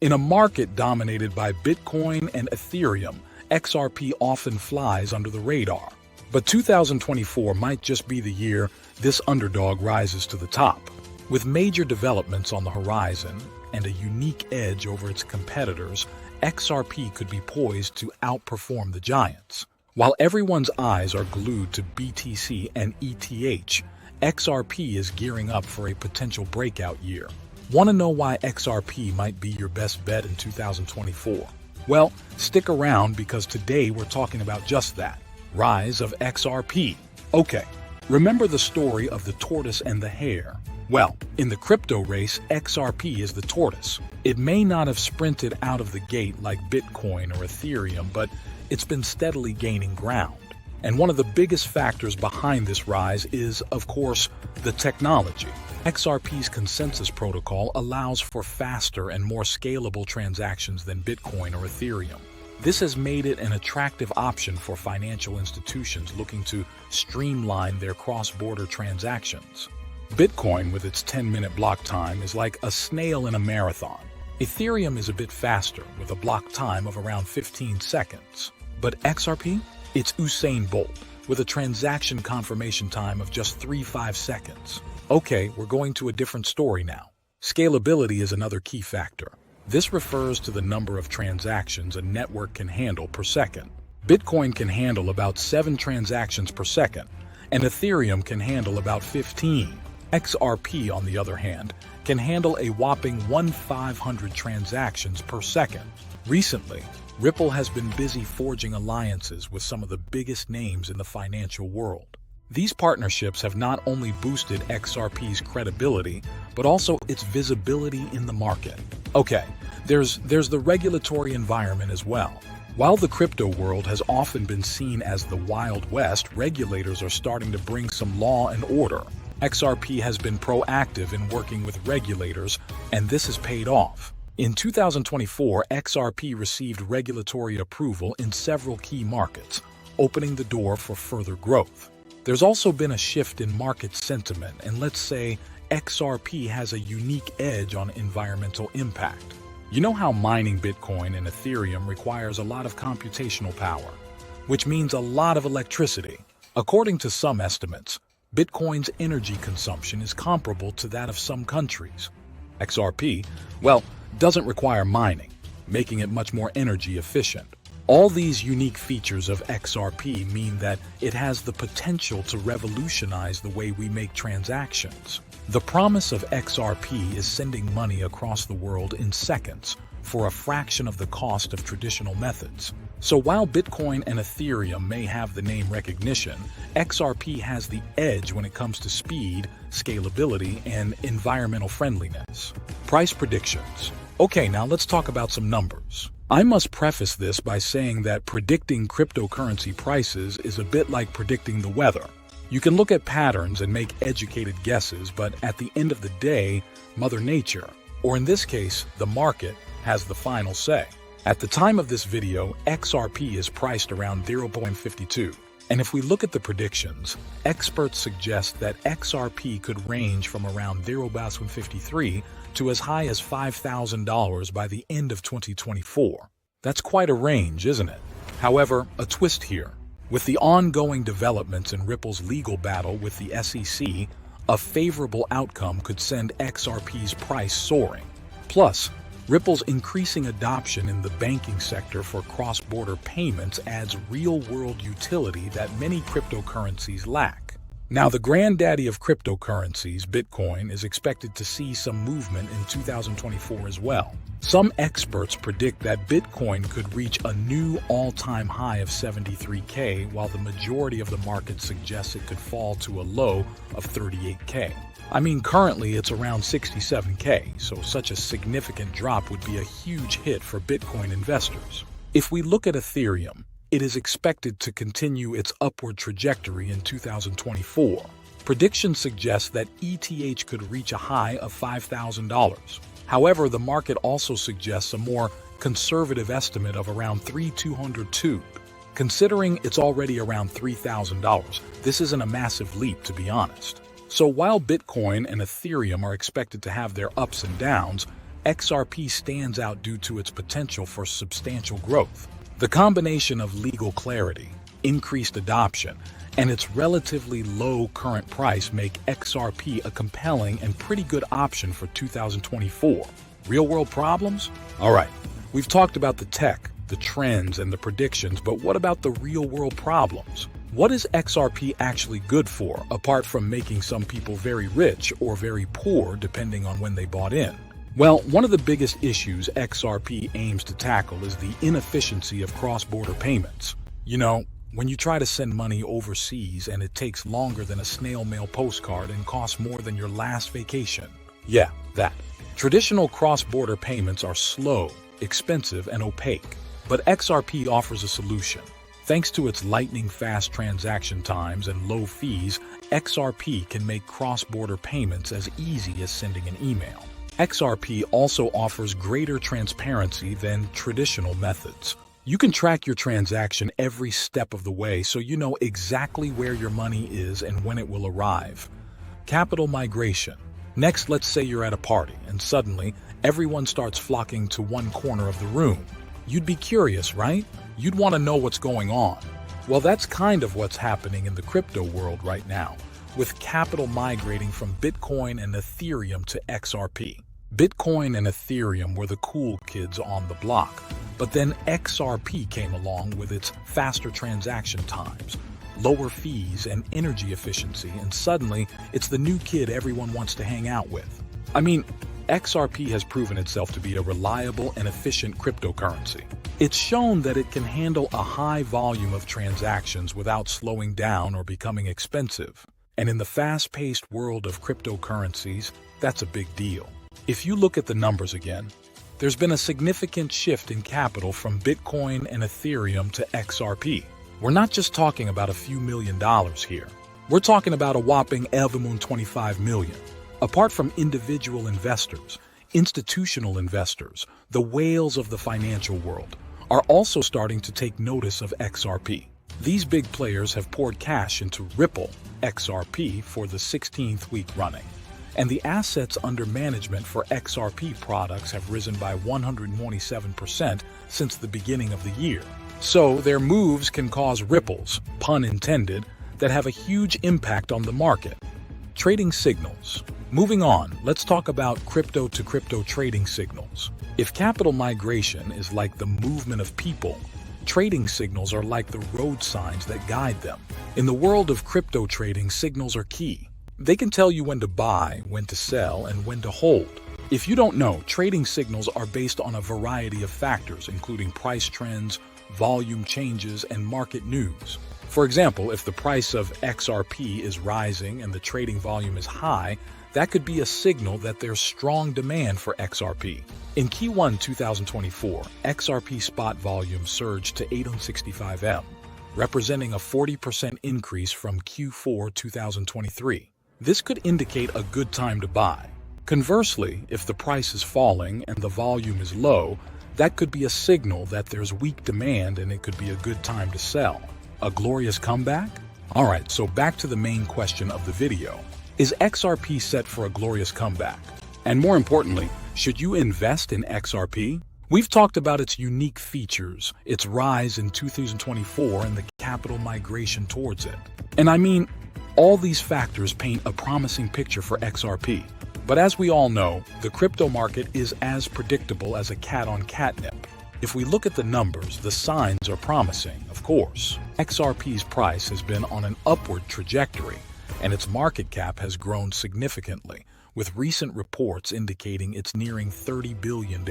In a market dominated by Bitcoin and Ethereum, XRP often flies under the radar. But 2024 might just be the year this underdog rises to the top. With major developments on the horizon and a unique edge over its competitors, XRP could be poised to outperform the giants. While everyone's eyes are glued to BTC and ETH, XRP is gearing up for a potential breakout year. Want to know why XRP might be your best bet in 2024? Well, stick around because today we're talking about just that. Rise of XRP. Okay, remember the story of the tortoise and the hare? Well, in the crypto race, XRP is the tortoise. It may not have sprinted out of the gate like Bitcoin or Ethereum, but it's been steadily gaining ground. And one of the biggest factors behind this rise is, of course, the technology. XRP's consensus protocol allows for faster and more scalable transactions than Bitcoin or Ethereum. This has made it an attractive option for financial institutions looking to streamline their cross-border transactions. Bitcoin, with its 10-minute block time, is like a snail in a marathon. Ethereum is a bit faster, with a block time of around 15 seconds. But XRP? It's Usain Bolt, with a transaction confirmation time of just 3-5 seconds. Okay, we're going to a different story now. Scalability is another key factor. This refers to the number of transactions a network can handle per second. Bitcoin can handle about 7 transactions per second, and Ethereum can handle about 15. XRP, on the other hand, can handle a whopping 1,500 transactions per second. Recently, Ripple has been busy forging alliances with some of the biggest names in the financial world. These partnerships have not only boosted XRP's credibility, but also its visibility in the market. Okay, there's the regulatory environment as well. While the crypto world has often been seen as the Wild West, regulators are starting to bring some law and order. XRP has been proactive in working with regulators, and this has paid off. In 2024, XRP received regulatory approval in several key markets, opening the door for further growth. There's also been a shift in market sentiment, and let's say XRP has a unique edge on environmental impact. You know how mining Bitcoin and Ethereum requires a lot of computational power, which means a lot of electricity. According to some estimates, Bitcoin's energy consumption is comparable to that of some countries. XRP, well, doesn't require mining, making it much more energy efficient. All these unique features of XRP mean that it has the potential to revolutionize the way we make transactions. The promise of XRP is sending money across the world in seconds for a fraction of the cost of traditional methods. So while Bitcoin and Ethereum may have the name recognition, XRP has the edge when it comes to speed, scalability, and environmental friendliness. Price predictions. Okay, now let's talk about some numbers. I must preface this by saying that predicting cryptocurrency prices is a bit like predicting the weather. You can look at patterns and make educated guesses, but at the end of the day, Mother Nature, or in this case, the market, has the final say. At the time of this video, XRP is priced around 0.52. And if we look at the predictions, experts suggest that XRP could range from around 0.53 to as high as $5,000 by the end of 2024. That's quite a range, isn't it? However, a twist here. With the ongoing developments in Ripple's legal battle with the SEC, a favorable outcome could send XRP's price soaring. Plus, Ripple's increasing adoption in the banking sector for cross-border payments adds real-world utility that many cryptocurrencies lack. Now, the granddaddy of cryptocurrencies, Bitcoin, is expected to see some movement in 2024 as well. Some experts predict that Bitcoin could reach a new all-time high of 73K, while the majority of the market suggests it could fall to a low of 38K. I mean, currently it's around 67K, so such a significant drop would be a huge hit for Bitcoin investors. If we look at Ethereum, it is expected to continue its upward trajectory in 2024. Predictions suggest that ETH could reach a high of $5,000. However, the market also suggests a more conservative estimate of around 3,202. Considering it's already around $3,000, this isn't a massive leap, to be honest. So while Bitcoin and Ethereum are expected to have their ups and downs, XRP stands out due to its potential for substantial growth. The combination of legal clarity, increased adoption, and its relatively low current price make XRP a compelling and pretty good option for 2024. Real-world problems? All right, we've talked about the tech, the trends, and the predictions, but what about the real-world problems? What is XRP actually good for, apart from making some people very rich or very poor depending on when they bought in? Well, one of the biggest issues XRP aims to tackle is the inefficiency of cross-border payments. You know, when you try to send money overseas and it takes longer than a snail mail postcard and costs more than your last vacation. Yeah, that. Traditional cross-border payments are slow, expensive, and opaque, but XRP offers a solution. Thanks to its lightning-fast transaction times and low fees, XRP can make cross-border payments as easy as sending an email. XRP also offers greater transparency than traditional methods. You can track your transaction every step of the way so you know exactly where your money is and when it will arrive. Capital migration. Next, let's say you're at a party and suddenly everyone starts flocking to one corner of the room. You'd be curious, right? You'd want to know what's going on. Well, that's kind of what's happening in the crypto world right now, with capital migrating from Bitcoin and Ethereum to XRP. Bitcoin and Ethereum were the cool kids on the block, but then XRP came along with its faster transaction times, lower fees, and energy efficiency, and suddenly it's the new kid everyone wants to hang out with. I mean, XRP has proven itself to be a reliable and efficient cryptocurrency. It's shown that it can handle a high volume of transactions without slowing down or becoming expensive. And in the fast-paced world of cryptocurrencies, that's a big deal. If you look at the numbers again, there's been a significant shift in capital from Bitcoin and Ethereum to XRP. We're not just talking about a few $1 million here. We're talking about a whopping 25 million. Apart from individual investors, institutional investors, the whales of the financial world, are also starting to take notice of XRP. These big players have poured cash into Ripple, XRP, for the 16th week running. And the assets under management for XRP products have risen by 127% since the beginning of the year. So their moves can cause ripples, pun intended, that have a huge impact on the market. Trading signals. Moving on, let's talk about crypto-to-crypto trading signals. If capital migration is like the movement of people, trading signals are like the road signs that guide them. In the world of crypto trading, signals are key. They can tell you when to buy, when to sell, and when to hold. If you don't know, trading signals are based on a variety of factors, including price trends, volume changes, and market news. For example, if the price of XRP is rising and the trading volume is high, that could be a signal that there's strong demand for XRP. In Q1 2024, XRP spot volume surged to 865 M, representing a 40% increase from Q4 2023. This could indicate a good time to buy. Conversely, if the price is falling and the volume is low, that could be a signal that there's weak demand and it could be a good time to sell. A glorious comeback? Alright, so back to the main question of the video. Is XRP set for a glorious comeback? And more importantly, should you invest in XRP? We've talked about its unique features, its rise in 2024, and the capital migration towards it. And I mean, all these factors paint a promising picture for XRP. But as we all know, the crypto market is as predictable as a cat on catnip. If we look at the numbers, the signs are promising, of course. XRP's price has been on an upward trajectory, and its market cap has grown significantly, with recent reports indicating it's nearing 30 billion.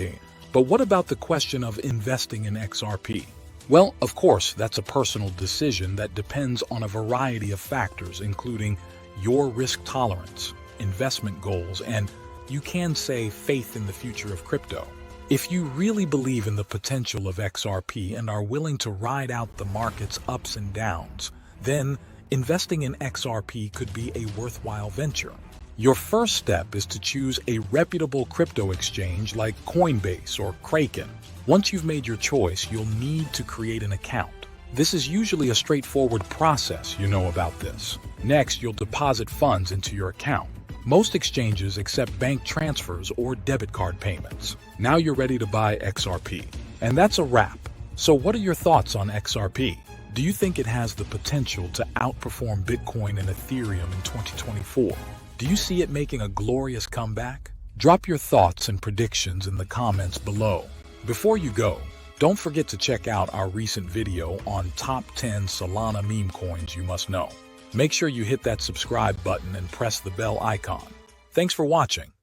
But what about the question of investing in XRP? Well, of course, that's a personal decision that depends on a variety of factors, including your risk tolerance, investment goals, and, you can say, faith in the future of crypto. If you really believe in the potential of XRP and are willing to ride out the market's ups and downs, then investing in XRP could be a worthwhile venture. Your first step is to choose a reputable crypto exchange like Coinbase or Kraken. Once you've made your choice, you'll need to create an account. This is usually a straightforward process, you know about this. Next, you'll deposit funds into your account. Most exchanges accept bank transfers or debit card payments. Now you're ready to buy XRP. And that's a wrap. So what are your thoughts on XRP? Do you think it has the potential to outperform Bitcoin and Ethereum in 2024? Do you see it making a glorious comeback? Drop your thoughts and predictions in the comments below. Before you go, don't forget to check out our recent video on top 10 Solana meme coins you must know. Make sure you hit that subscribe button and press the bell icon. Thanks for watching.